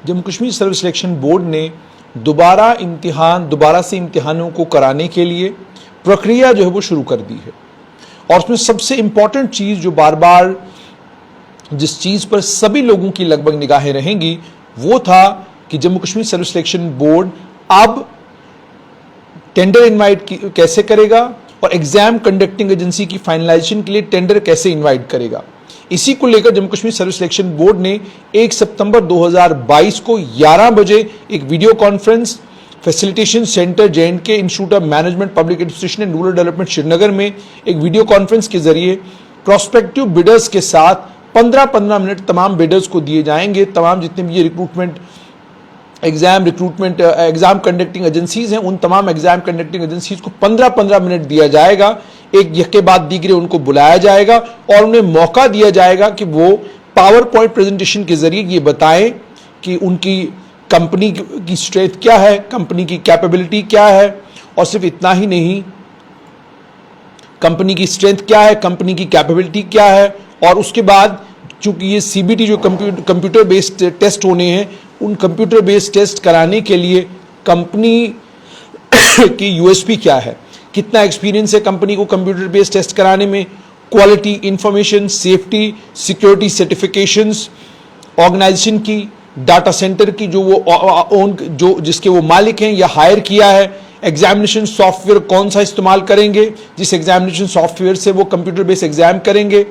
Jammu Kashmir service selection board ने दोबारा से इम्तिहानों को कराने के लिए प्रक्रिया जो है वो शुरू कर दी है। और उसमें सबसे इंपॉर्टेंट चीज़ जो बार बार जिस चीज़ पर सभी लोगों की लगभग निगाहें रहेंगी वो था कि Jammu Kashmir service selection board अब टेंडर इनवाइट कैसे करेगा और एग्जाम कंडक्टिंग एजेंसी की फाइनलाइजेशन के लिए टेंडर कैसे इनवाइट करेगा। इसी को लेकर Jammu Kashmir service selection board ने 1 सितंबर 2022 को 11 बजे एक video conference facilitation centre J&K institute of management public administration and rural development Srinagar में एक वीडियो कॉन्फ्रेंस के जरिए प्रोस्पेक्टिव बिडर्स के साथ 15-15 मिनट तमाम बिडर्स को दिए जाएंगे। तमाम जितने भी ये एग्जाम कंडक्टिंग एजेंसीज हैं उन तमाम एग्जाम कंडक्टिंग एजेंसीज को 15-15 मिनट दिया जाएगा। एक के बाद दीगरे उनको बुलाया जाएगा और उन्हें मौका दिया जाएगा कि वो पावर पॉइंट प्रेजेंटेशन के जरिए ये बताएं कि उनकी कंपनी की स्ट्रेंथ क्या है, कंपनी की कैपेबिलिटी क्या है, और सिर्फ इतना ही नहीं, कंपनी की स्ट्रेंथ क्या है, कंपनी की कैपेबिलिटी क्या है। और उसके बाद चूंकि ये CBT जो कंप्यूटर बेस्ड टेस्ट होने हैं, उन कंप्यूटर बेस्ड टेस्ट कराने के लिए कंपनी की USP क्या है, कितना एक्सपीरियंस है कंपनी को कंप्यूटर बेस्ड टेस्ट कराने में, quality, information, safety, security certifications, organization की, डाटा सेंटर की जो जिसके वो मालिक हैं या हायर किया है, एग्जामिनेशन सॉफ्टवेयर कौन सा इस्तेमाल करेंगे, जिस एग्जामिनेशन सॉफ्टवेयर से वो कंप्यूटर बेस्ड एग्जाम करेंगे,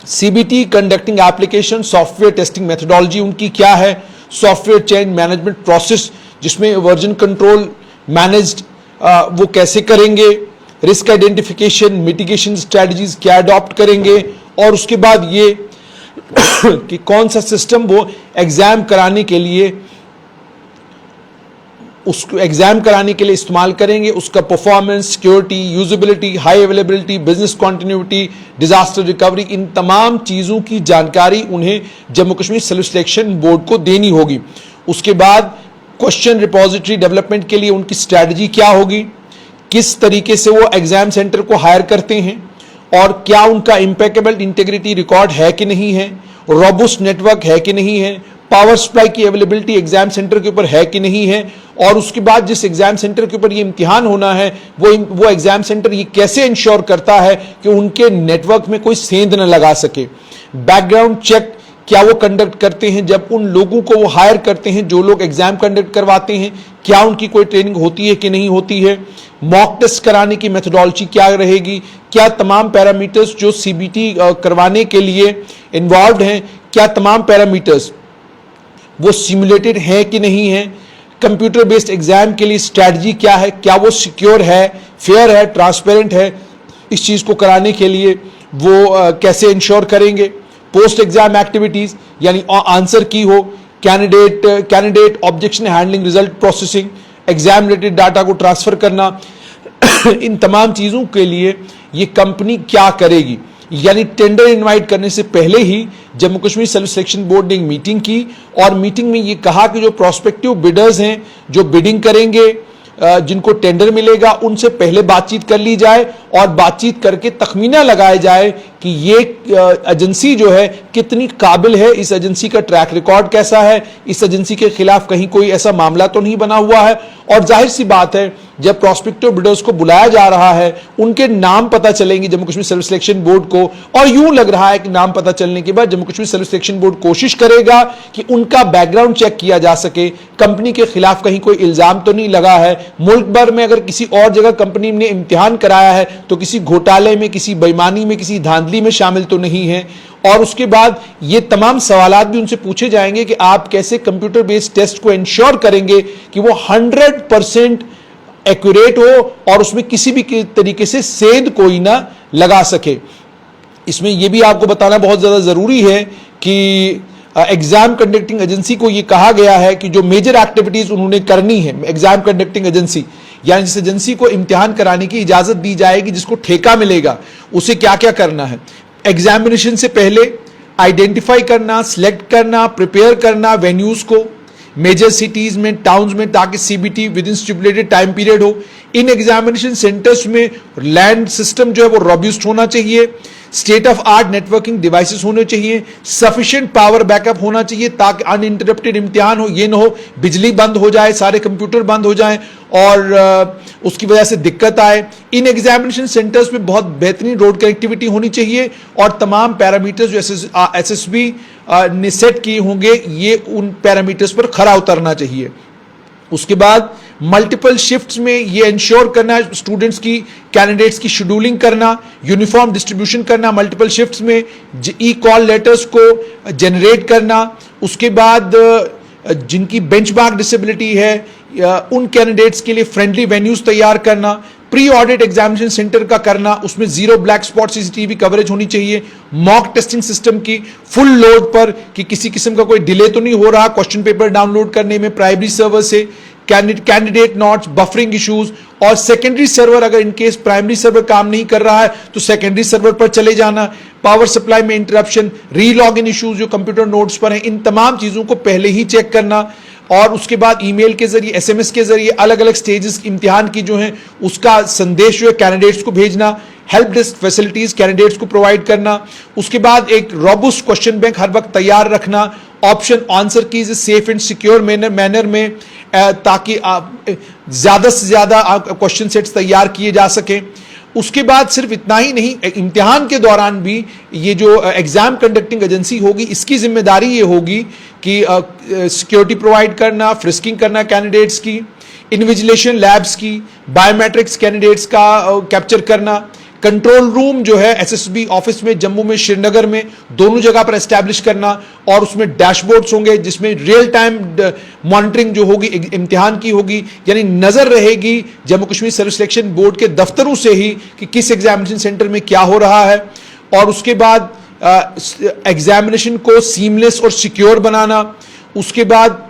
CBT conducting application software testing methodology उनकी क्या है, सॉफ्टवेयर चेंज मैनेजमेंट प्रोसेस जिसमें वर्जन कंट्रोल मैनेज्ड वो कैसे करेंगे, रिस्क आइडेंटिफिकेशन, मिटिगेशन स्ट्रेटजीज क्या अडॉप्ट करेंगे, और उसके बाद ये कि कौन सा सिस्टम वो एग्जाम कराने के लिए इस्तेमाल करेंगे, उसका performance, security, usability, high availability, business continuity, disaster recovery, इन तमाम चीज़ों की जानकारी उन्हें Jammu Kashmir service selection board को देनी होगी। उसके बाद क्वेश्चन रिपोजिटरी डेवलपमेंट के लिए उनकी स्ट्रैटेजी क्या होगी, किस तरीके से वो एग्जाम सेंटर को हायर करते हैं और क्या उनका इम्पेकेबल इंटीग्रिटी रिकॉर्ड है कि नहीं है, रोबस्ट नेटवर्क है कि नहीं है, पावर सप्लाई की अवेलेबिलिटी एग्जाम सेंटर के ऊपर है कि नहीं है, और उसके बाद जिस एग्जाम सेंटर के ऊपर ये इम्तिहान होना है वो एग्जाम सेंटर ये कैसे इंश्योर करता है कि उनके नेटवर्क में कोई सेंध न लगा सके। बैकग्राउंड चेक क्या वो कंडक्ट करते हैं जब उन लोगों को वो हायर करते हैं जो लोग एग्जाम कंडक्ट करवाते हैं, क्या उनकी कोई ट्रेनिंग होती है कि नहीं होती है, मॉक टेस्ट कराने की मेथोडोलॉजी क्या रहेगी, क्या तमाम पैरामीटर्स जो CBT करवाने के लिए इन्वॉल्व हैं, क्या तमाम पैरामीटर्स वो सिमुलेटेड हैं कि नहीं है, कंप्यूटर बेस्ड एग्जाम के लिए स्ट्रैटेजी क्या है, क्या वो सिक्योर है, फेयर है, ट्रांसपेरेंट है, इस चीज को कराने के लिए वो कैसे इंश्योर करेंगे। पोस्ट एग्जाम एक्टिविटीज यानी आंसर की हो, candidate objection handling, result processing, exam related data को ट्रांसफर करना, इन तमाम चीजों के लिए ये कंपनी क्या करेगी। यानी टेंडर इनवाइट करने से पहले ही Jammu Kashmir service selection board ने एक मीटिंग की और मीटिंग में ये कहा कि जो प्रोस्पेक्टिव बिडर्स हैं, जो बिडिंग करेंगे, जिनको टेंडर मिलेगा, उनसे पहले बातचीत कर ली जाए और बातचीत करके तखमीना लगाया जाए कि ये एजेंसी जो है कितनी काबिल है, इस एजेंसी का ट्रैक रिकॉर्ड कैसा है, इस एजेंसी के खिलाफ कहीं कोई ऐसा मामला तो नहीं बना हुआ है। और जाहिर सी बात है जब प्रोस्पेक्टिव बिडर्स को बुलाया जा रहा है उनके नाम पता चलेंगे Jammu Kashmir service selection board को, और यूं लग रहा है कि नाम पता चलने के बाद Jammu Kashmir service selection board कोशिश करेगा कि उनका बैकग्राउंड चेक किया जा सके, कंपनी के खिलाफ कहीं कोई इल्जाम तो नहीं लगा है, मुल्क भर में अगर किसी और जगह कंपनी ने इम्तिहान कराया है तो किसी घोटाले में, किसी बेईमानी में, किसी धांधली में शामिल तो नहीं है। और उसके बाद ये तमाम सवालात भी उनसे पूछे जाएंगे कि आप कैसे कंप्यूटर बेस्ड टेस्ट को इंश्योर करेंगे कि वो 100% एक्यूरेट हो और उसमें किसी भी तरीके से सेंध कोई ना लगा सके। इसमें यह भी आपको बताना बहुत ज्यादा जरूरी है कि एग्जाम कंडक्टिंग एजेंसी को यह कहा गया है कि जो मेजर एक्टिविटीज उन्होंने करनी है, एग्जाम कंडक्टिंग एजेंसी यानी जिस एजेंसी को इम्तिहान कराने की इजाजत दी जाएगी, जिसको ठेका मिलेगा, उसे क्या क्या करना है। एग्जामिनेशन से पहले आइडेंटिफाई करना, सिलेक्ट करना, प्रिपेयर करना वेन्यूज को मेजर सिटीज में, टाउन्स में, ताकि CBT with in stipulated time period हो। इन एग्जामिनेशन सेंटर्स में लैंड सिस्टम जो है वो रोब्यूस्ट होना चाहिए। State of art networking devices होने चाहिए, सफिशिएंट पावर बैकअप होना चाहिए ताकि अनइंटरप्टेड इम्तिहान हो, ये ना हो बिजली बंद हो जाए, सारे कंप्यूटर बंद हो जाएं और उसकी वजह से दिक्कत आए। इन एग्जामिनेशन सेंटर्स में बहुत बेहतरीन रोड कनेक्टिविटी होनी चाहिए और तमाम पैरामीटर्स जो एसएसबी ने सेट किए होंगे ये उन पैरामीटर्स पर खरा उतरना चाहिए। उसके बाद मल्टीपल शिफ्ट्स में ये इंश्योर करना, स्टूडेंट्स की कैंडिडेट्स की शेड्यूलिंग करना, यूनिफॉर्म डिस्ट्रीब्यूशन करना मल्टीपल शिफ्ट्स में, ई कॉल लेटर्स को जनरेट करना। उसके बाद जिनकी बेंचमार्क डिसेबिलिटी है उन कैंडिडेट्स के लिए फ्रेंडली वेन्यूज तैयार करना, प्री ऑडिट एग्जामिनेशन सेंटर का करना, उसमें zero black spot CCTV coverage होनी चाहिए, मॉक टेस्टिंग सिस्टम की फुल लोड पर कि किसी किस्म का कोई डिले तो नहीं हो रहा क्वेश्चन पेपर डाउनलोड करने में प्राइमरी सर्वर से, कैंडिडेट नोट्स, बफरिंग इश्यूज और सेकेंडरी सर्वर अगर इनकेस प्राइमरी सर्वर काम नहीं कर रहा है तो सेकेंडरी सर्वर पर चले जाना, पावर सप्लाई में इंटरप्शन, रीलॉगिन इश्यूज जो कंप्यूटर नोट्स पर हैं, इन तमाम चीजों को पहले ही चेक करना और उसके बाद ईमेल के जरिए, एसएमएस के जरिए अलग अलग स्टेजेस इम्तिहान की जो है उसका संदेश जो है कैंडिडेट्स को भेजना, हेल्प डेस्क फैसिलिटीज कैंडिडेट्स को प्रोवाइड करना। उसके बाद एक रॉबस्ट क्वेश्चन बैंक हर वक्त तैयार रखना, option answer keys safe and secure manner में ताकि ज्यादा से ज्यादा क्वेश्चन सेट्स तैयार किए जा सके। उसके बाद सिर्फ इतना ही नहीं, इम्तिहान के दौरान भी ये जो एग्जाम कंडक्टिंग एजेंसी होगी इसकी जिम्मेदारी ये होगी कि सिक्योरिटी प्रोवाइड करना, फ्रिस्किंग करना कैंडिडेट्स की, इन्विजिलेशन लैब्स की, बायोमेट्रिक्स कैंडिडेट्स का कैप्चर करना, कंट्रोल रूम जो है एसएसबी ऑफिस में जम्मू में श्रीनगर में दोनों जगह पर एस्टैब्लिश करना और उसमें डैशबोर्ड्स होंगे जिसमें रियल टाइम मॉनिटरिंग जो होगी इम्तिहान की होगी, यानी नजर रहेगी Jammu Kashmir service selection board के दफ्तरों से ही कि किस एग्जामिनेशन सेंटर में क्या हो रहा है। और उसके बाद एग्जामिनेशन को सीमलेस और सिक्योर बनाना, उसके बाद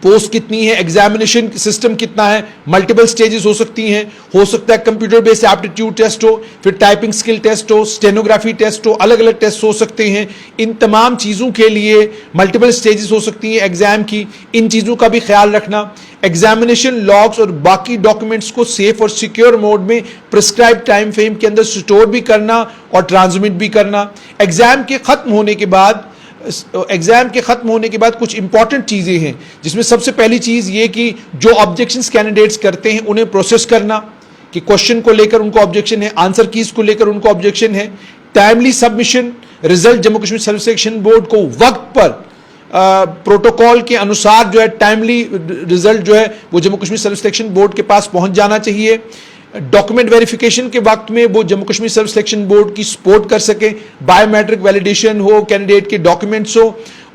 पोस्ट कितनी है, एग्जामिनेशन सिस्टम कितना है, मल्टीपल स्टेजेस हो सकती हैं, हो सकता है कंप्यूटर बेस्ड एप्टीट्यूड टेस्ट हो, फिर टाइपिंग स्किल टेस्ट हो, स्टेनोग्राफी टेस्ट हो, अलग अलग टेस्ट हो सकते हैं। इन तमाम चीज़ों के लिए मल्टीपल स्टेजेस हो सकती हैं एग्जाम की, इन चीज़ों का भी ख्याल रखना। एग्जामिनेशन लॉग्स और बाकी डॉक्यूमेंट्स को सेफ और सिक्योर मोड में प्रिस्क्राइब टाइम फ्रेम के अंदर स्टोर भी करना और ट्रांसमिट भी करना। एग्जाम के खत्म होने के बाद कुछ इंपॉर्टेंट चीजें हैं जिसमें सबसे पहली चीज ये कि जो ऑब्जेक्शंस कैंडिडेट्स करते हैं उन्हें प्रोसेस करना, कि क्वेश्चन को लेकर उनको ऑब्जेक्शन है, आंसर कीज को लेकर उनको ऑब्जेक्शन है, timely submission, result Jammu Kashmir service selection board को वक्त पर प्रोटोकॉल के अनुसार जो है टाइमली रिजल्ट जो है वो Jammu Kashmir service selection board के पास पहुंच जाना चाहिए। डॉक्यूमेंट वेरिफिकेशन के वक्त में वो Jammu Kashmir service selection board की सपोर्ट कर सके, बायोमेट्रिक वैलिडेशन हो, कैंडिडेट के डॉक्यूमेंट्स हो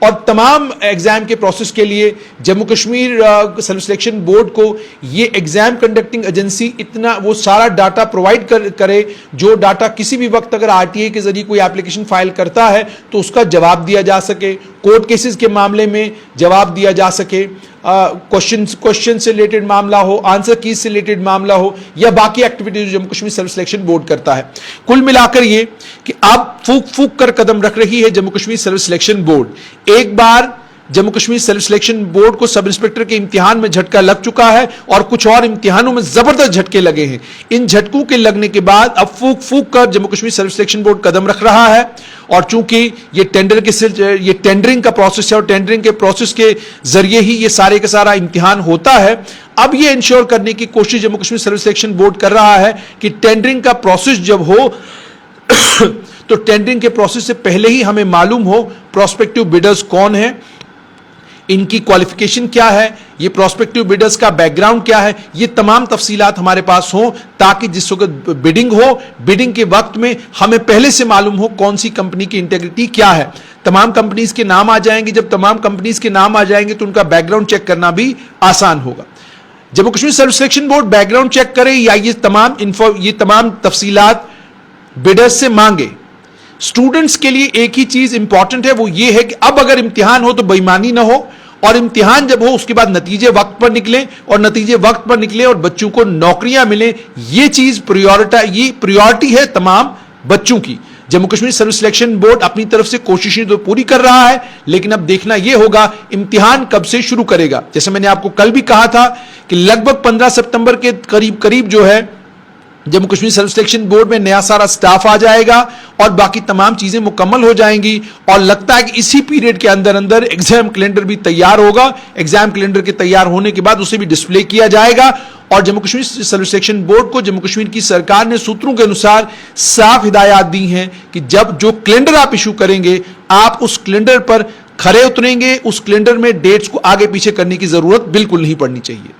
और तमाम एग्जाम के प्रोसेस के लिए Jammu Kashmir service selection board को ये एग्जाम कंडक्टिंग एजेंसी इतना वो सारा डाटा प्रोवाइड करे जो डाटा किसी भी वक्त अगर आरटीआई के जरिए कोई एप्लीकेशन फाइल करता है तो उसका जवाब दिया जा सके, कोर्ट केसेस के मामले में जवाब दिया जा सके, क्वेश्चन से रिलेटेड मामला हो, आंसर कीज से रिलेटेड मामला हो या बाकी activities Jammu Kashmir service selection board करता है। कुल मिलाकर ये कि अब फूक फूक कर कदम रख रही है Jammu Kashmir service selection board. एक बार Jammu Kashmir service selection board को सब इंस्पेक्टर के इम्तिहान में झटका लग चुका है और कुछ और इम्तिहानों में जबरदस्त झटके लगे हैं। इन झटकों के लगने के बाद अब फूक फूक कर Jammu Kashmir service selection board कदम रख रहा है और चूंकि ये टेंडरिंग का प्रोसेस है और टेंडरिंग के प्रोसेस के जरिए ही ये सारे का सारा इम्तिहान होता है, अब ये इंश्योर करने की कोशिश Jammu Kashmir service selection board कर रहा है कि टेंडरिंग का प्रोसेस जब हो तो टेंडरिंग के प्रोसेस से पहले ही हमें मालूम हो प्रोस्पेक्टिव बिडर्स कौन है, इनकी क्वालिफिकेशन क्या है, ये प्रोस्पेक्टिव बिडर्स का बैकग्राउंड क्या है, ये तमाम तफसीलात हमारे पास हो ताकि जिस वक्त बिडिंग हो, बिडिंग के वक्त में हमें पहले से मालूम हो कौन सी कंपनी की इंटेग्रिटी क्या है। तमाम कंपनीज के नाम आ जाएंगे, जब तमाम कंपनीज के नाम आ जाएंगे तो उनका बैकग्राउंड चेक करना भी आसान होगा। Jammu Kashmir service selection Board background check करे या ये तमाम तफसीलात बिडर्स से मांगे, स्टूडेंट्स के लिए एक ही चीज इंपॉर्टेंट है, वो ये है कि अब अगर इम्तिहान हो तो बेईमानी ना हो और इम्तिहान जब हो उसके बाद नतीजे वक्त पर निकले और नतीजे वक्त पर निकले और बच्चों को नौकरियां मिले, ये चीज प्रायोरिटी है तमाम बच्चों की। Jammu Kashmir service selection board अपनी तरफ से कोशिशें तो पूरी कर रहा है, लेकिन अब देखना यह होगा इम्तिहान कब से शुरू करेगा। जैसे मैंने आपको कल भी कहा था कि लगभग 15 सितंबर के करीब जो है Jammu Kashmir self selection board में नया सारा स्टाफ आ जाएगा और बाकी तमाम चीजें मुकम्मल हो जाएंगी और लगता है कि इसी पीरियड के अंदर अंदर एग्जाम कैलेंडर भी तैयार होगा। एग्जाम कैलेंडर के तैयार होने के बाद उसे भी डिस्प्ले किया जाएगा और Jammu Kashmir self selection board को जम्मू कश्मीर की सरकार ने सूत्रों के अनुसार साफ हिदायत दी हैं कि जब जो कैलेंडर आप इशू करेंगे आप उस कैलेंडर पर खरे उतरेंगे, उस कैलेंडर में डेट्स को आगे पीछे करने की जरूरत बिल्कुल नहीं पड़नी चाहिए।